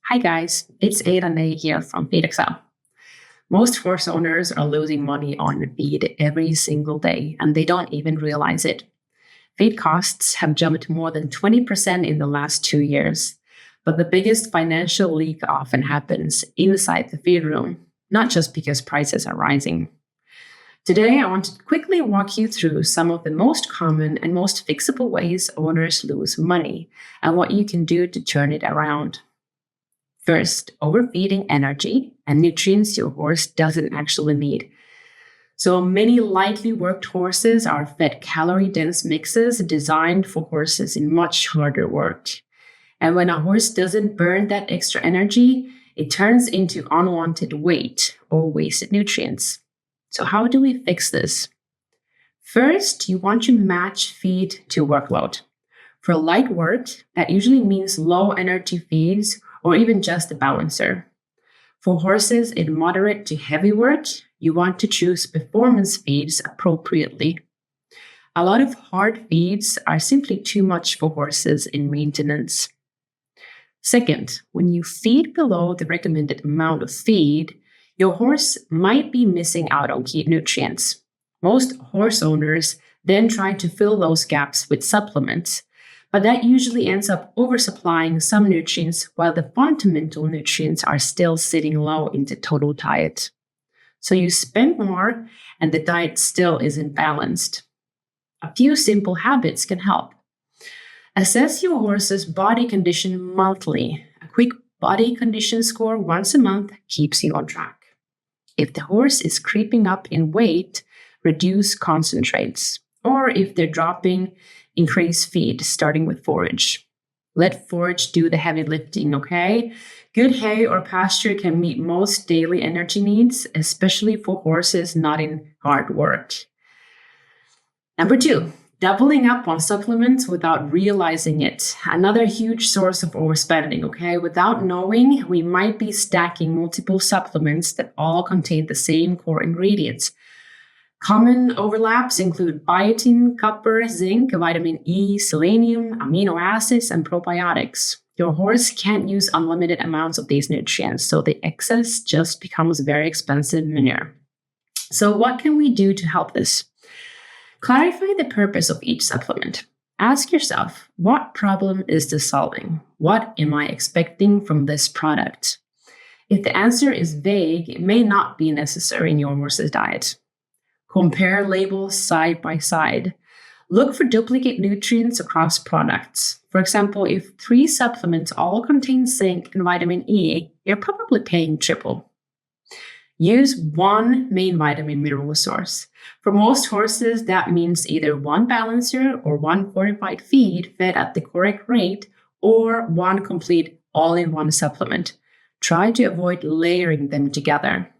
Hi guys, it's Eira Ney here from FeedXL. Most horse owners are losing money on feed every single day, and they don't even realize it. Feed costs have jumped more than 20% in the last 2 years. But the biggest financial leak often happens inside the feed room, not just because prices are rising. Today, I want to quickly walk you through some of the most common and most fixable ways owners lose money and what you can do to turn it around. First, overfeeding energy and nutrients your horse doesn't actually need. So many lightly worked horses are fed calorie-dense mixes designed for horses in much harder work. And when a horse doesn't burn that extra energy, it turns into unwanted weight or wasted nutrients. So how do we fix this? First, you want to match feed to workload. For light work, that usually means low energy feeds or even just a balancer. For horses in moderate to heavy work, you want to choose performance feeds appropriately. A lot of hard feeds are simply too much for horses in maintenance. Second, when you feed below the recommended amount of feed, your horse might be missing out on key nutrients. Most horse owners then try to fill those gaps with supplements, but that usually ends up oversupplying some nutrients while the fundamental nutrients are still sitting low in the total diet. So you spend more and the diet still isn't balanced. A few simple habits can help. Assess your horse's body condition monthly. A quick body condition score once a month keeps you on track. If the horse is creeping up in weight, reduce concentrates. Or if they're dropping, increase feed, starting with forage. Let forage do the heavy lifting, okay? Good hay or pasture can meet most daily energy needs, especially for horses not in hard work. Number 2, doubling up on supplements without realizing it. Another huge source of overspending, okay? Without knowing, we might be stacking multiple supplements that all contain the same core ingredients. Common overlaps include biotin, copper, zinc, vitamin E, selenium, amino acids, and probiotics. Your horse can't use unlimited amounts of these nutrients, so the excess just becomes very expensive manure. So what can we do to help this? Clarify the purpose of each supplement. Ask yourself, what problem is this solving? What am I expecting from this product? If the answer is vague, it may not be necessary in your horse's diet. Compare labels side by side. Look for duplicate nutrients across products. For example, if 3 supplements all contain zinc and vitamin E, you're probably paying triple. Use one main vitamin mineral source. For most horses, that means either one balancer or one fortified feed fed at the correct rate, or one complete all-in-one supplement. Try to avoid layering them together.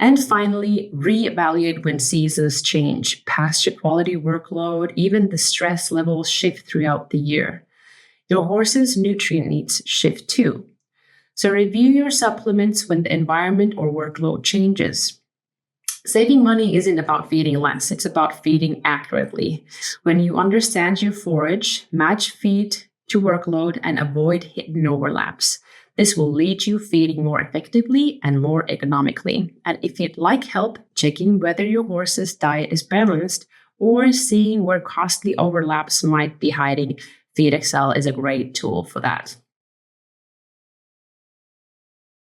And finally, reevaluate when seasons change, pasture quality, workload, even the stress levels shift throughout the year. Your horse's nutrient needs shift too. So review your supplements when the environment or workload changes. Saving money isn't about feeding less, it's about feeding accurately. When you understand your forage, match feed to workload, and avoid hidden overlaps. This will lead you feeding more effectively and more economically. And if you'd like help checking whether your horse's diet is balanced or seeing where costly overlaps might be hiding, FeedXL is a great tool for that.